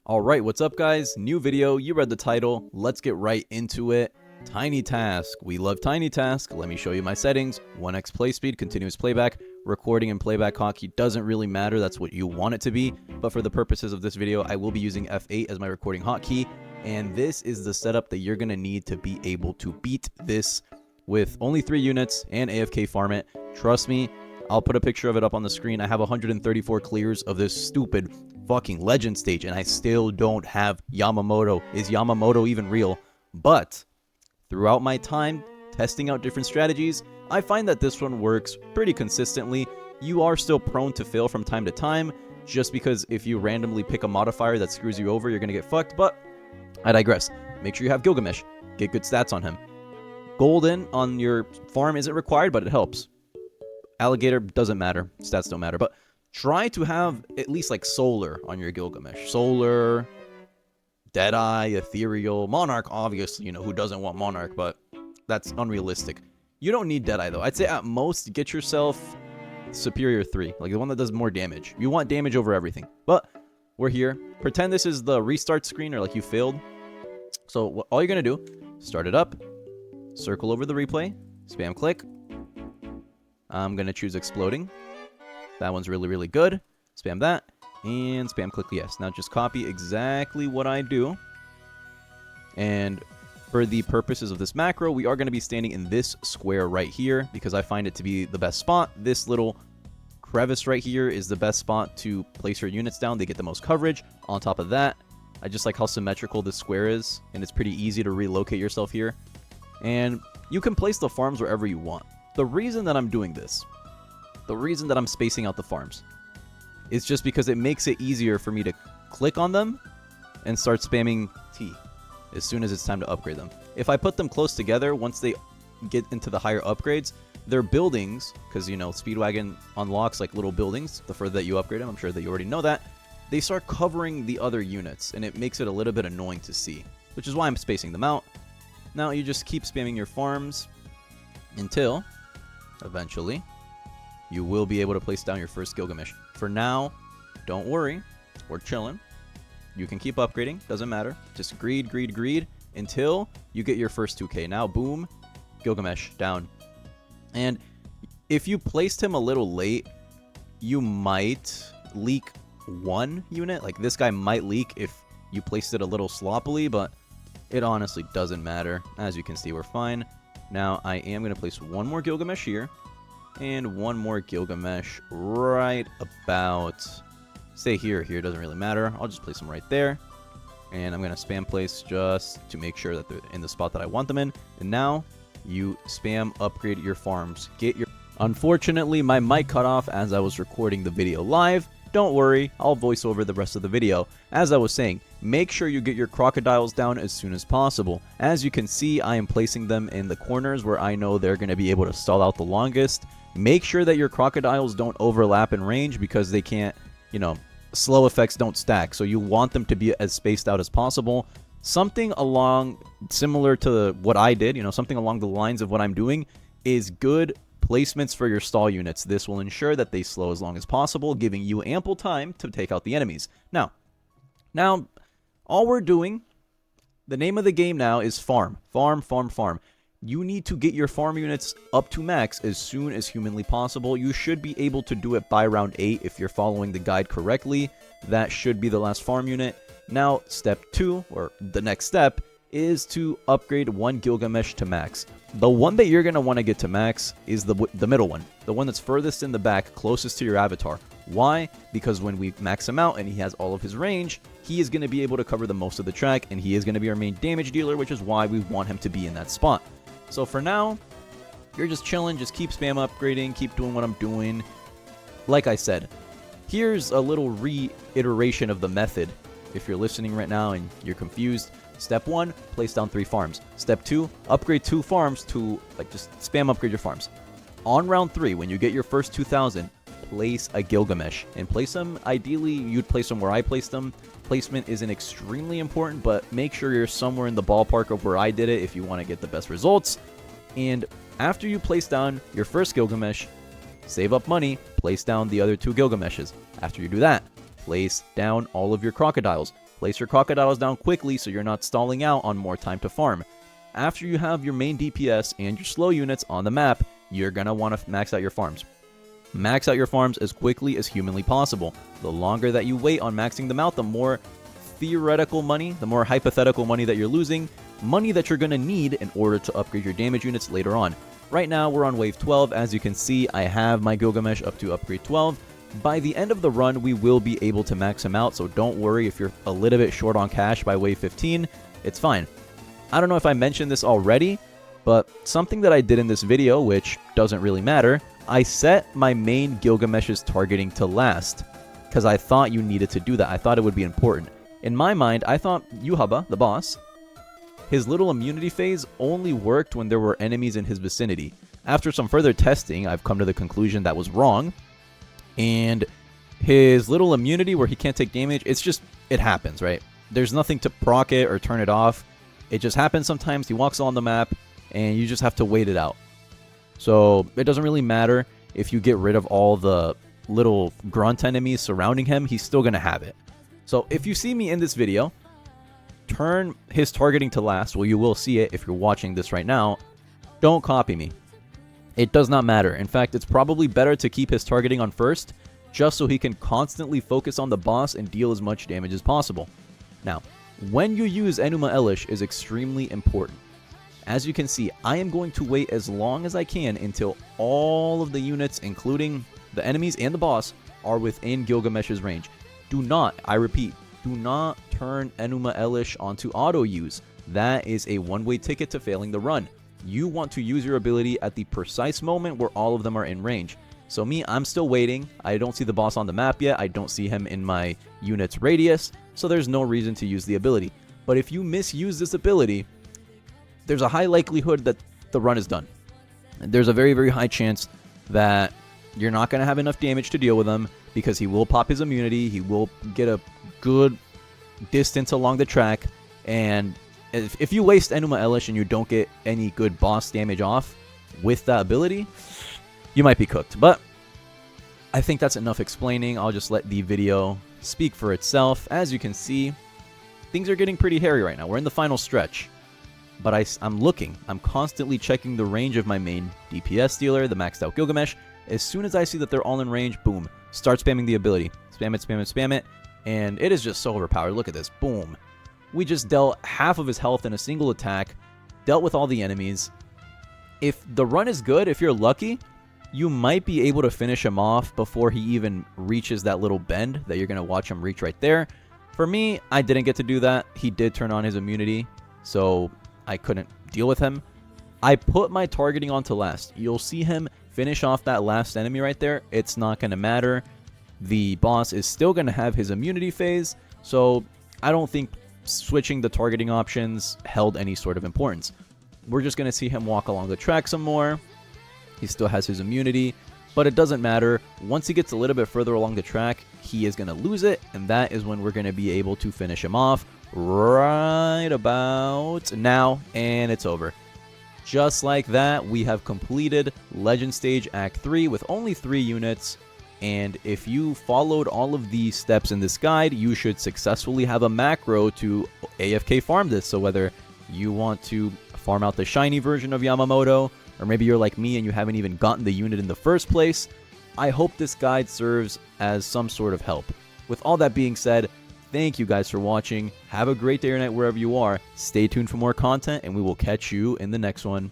Alright, what's up guys? New video, you read the title, let's get right into it. Tiny task. We love tiny task. Let me show you my settings. 1x play speed, continuous playback, recording and playback hotkey doesn't really matter, that's what you want it to be. But for the purposes of this video, I will be using F8 as my recording hotkey. And this is the setup that you're going to need to be able to beat this with only 3 units and AFK farm it. Trust me, I'll put a picture of it up on the screen. I have 134 clears of this stupid fucking legend stage, and I still don't have Yamamoto. Is Yamamoto even real? But throughout my time testing out different strategies, I find that this one works pretty consistently. You are still prone to fail from time to time, just because if you randomly pick a modifier that screws you over, you're gonna get fucked, but I digress. Make sure you have Gilgamesh. Get good stats on him. Golden on your farm isn't required, but it helps. Alligator doesn't matter. Stats don't matter, but try to have at least like Solar on your Gilgamesh. Solar, Deadeye, Ethereal, Monarch, obviously, you know, who doesn't want Monarch, but that's unrealistic. You don't need Deadeye, though. I'd say at most, get yourself Superior 3, like the one that does more damage. You want damage over everything, but we're here. Pretend this is the restart screen or like you failed. So all you're going to do, start it up, circle over the replay, spam click. I'm going to choose Exploding. That one's really, really good. Spam that. And spam click yes. Now just copy exactly what I do. And for the purposes of this macro, we are going to be standing in this square right here because I find it to be the best spot. This little crevice right here is the best spot to place your units down. They get the most coverage. On top of that, I just like how symmetrical this square is, and it's pretty easy to relocate yourself here. And you can place the farms wherever you want. The reason that I'm doing this, the reason that I'm spacing out the farms, is just because it makes it easier for me to click on them and start spamming T as soon as it's time to upgrade them. If I put them close together, once they get into the higher upgrades, their buildings, because, you know, Speedwagon unlocks like little buildings the further that you upgrade them, I'm sure that you already know that, they start covering the other units, and it makes it a little bit annoying to see, which is why I'm spacing them out. Now you just keep spamming your farms until eventually you will be able to place down your first Gilgamesh. For now, don't worry, we're chilling. You can keep upgrading, doesn't matter. Just greed, greed, greed until you get your first 2k. Now, boom, Gilgamesh down. And if you placed him a little late, you might leak one unit. Like this guy might leak if you placed it a little sloppily, but it honestly doesn't matter. As you can see, we're fine. Now, I am going to place one more Gilgamesh here. And one more Gilgamesh right about, say here, doesn't really matter. I'll just place them right there. And I'm going to spam place just to make sure that they're in the spot that I want them in. And now, you spam upgrade your farms. Get your... Unfortunately, my mic cut off as I was recording the video live. Don't worry, I'll voice over the rest of the video. As I was saying, make sure you get your crocodiles down as soon as possible. As you can see, I am placing them in the corners where I know they're going to be able to stall out the longest. Make sure that your crocodiles don't overlap in range because they can't, you know, slow effects don't stack. So you want them to be as spaced out as possible. Something along similar to what I did, you know, something along the lines of what I'm doing is good placements for your stall units. This will ensure that they slow as long as possible, giving you ample time to take out the enemies. Now, all we're doing, the name of the game now is farm. Farm, farm, farm. You need to get your farm units up to max as soon as humanly possible. You should be able to do it by round 8 if you're following the guide correctly. That should be the last farm unit. Now, step 2, or the next step, is to upgrade one Gilgamesh to max. The one that you're going to want to get to max is the middle one. The one that's furthest in the back, closest to your avatar. Why? Because when we max him out and he has all of his range, he is going to be able to cover the most of the track, and he is going to be our main damage dealer, which is why we want him to be in that spot. So for now, you're just chilling, just keep spam upgrading, keep doing what I'm doing. Like I said, here's a little reiteration of the method. If you're listening right now and you're confused, step 1, place down 3 farms. Step 2, upgrade 2 farms to, like, just spam upgrade your farms. On round 3, when you get your first 2,000, place a Gilgamesh. And place them, ideally, you'd place them where I placed them. Placement isn't extremely important, but make sure you're somewhere in the ballpark of where I did it if you want to get the best results. And after you place down your first Gilgamesh, save up money, place down the other 2 Gilgameshes. After you do that, place down all of your crocodiles. Place your crocodiles down quickly so you're not stalling out on more time to farm. After you have your main DPS and your slow units on the map, you're going to want to max out your farms. Max out your farms as quickly as humanly possible. The longer that you wait on maxing them out, the more theoretical money, the more hypothetical money that you're losing, money that you're going to need in order to upgrade your damage units later on. Right now, we're on wave 12. As you can see, I have my Gilgamesh up to upgrade 12. By the end of the run, we will be able to max him out, so don't worry if you're a little bit short on cash by wave 15. It's fine. I don't know if I mentioned this already, but something that I did in this video, which doesn't really matter, I set my main Gilgamesh's targeting to last, because I thought you needed to do that. I thought it would be important. In my mind, I thought Yuhaba, the boss, his little immunity phase only worked when there were enemies in his vicinity. After some further testing, I've come to the conclusion that was wrong, and his little immunity where he can't take damage, it happens, right? There's nothing to proc it or turn it off. It just happens sometimes. He walks on the map, and you just have to wait it out. So it doesn't really matter if you get rid of all the little grunt enemies surrounding him, he's still going to have it. So if you see me in this video, turn his targeting to last. Well, you will see it if you're watching this right now. Don't copy me. It does not matter. In fact, it's probably better to keep his targeting on first, just so he can constantly focus on the boss and deal as much damage as possible. Now, when you use Enuma Elish is extremely important. As you can see, I am going to wait as long as I can until all of the units, including the enemies and the boss, are within Gilgamesh's range. Do not, I repeat, do not turn Enuma Elish onto auto use. That is a one-way ticket to failing the run. You want to use your ability at the precise moment where all of them are in range. So me, I'm still waiting. I don't see the boss on the map yet. I don't see him in my unit's radius, so there's no reason to use the ability. But if you misuse this ability, there's a high likelihood that the run is done. There's a very, very high chance that you're not going to have enough damage to deal with him because he will pop his immunity. He will get a good distance along the track. And if you waste Enuma Elish and you don't get any good boss damage off with that ability, you might be cooked. But I think that's enough explaining. I'll just let the video speak for itself. As you can see, things are getting pretty hairy right now. We're in the final stretch. But I'm looking. I'm constantly checking the range of my main DPS dealer, the maxed out Gilgamesh. As soon as I see that they're all in range, boom, start spamming the ability. Spam it, spam it, spam it. And it is just so overpowered. Look at this. Boom. We just dealt half of his health in a single attack. Dealt with all the enemies. If the run is good, if you're lucky, you might be able to finish him off before he even reaches that little bend that you're going to watch him reach right there. For me, I didn't get to do that. He did turn on his immunity, so I couldn't deal with him. I put my targeting on to last. You'll see him finish off that last enemy right there. It's not going to matter. The boss is still going to have his immunity phase, so I don't think switching the targeting options held any sort of importance. We're just going to see him walk along the track some more. He still has his immunity, but it doesn't matter. Once he gets a little bit further along the track, he is going to lose it, and that is when we're going to be able to finish him off right about now, and it's over. Just like that, we have completed Legend Stage Act 3 with only 3 units, and if you followed all of these steps in this guide, you should successfully have a macro to AFK farm this. So whether you want to farm out the shiny version of Yamamoto, or maybe you're like me and you haven't even gotten the unit in the first place, I hope this guide serves as some sort of help. With all that being said, thank you guys for watching. Have a great day or night wherever you are. Stay tuned for more content, and we will catch you in the next one.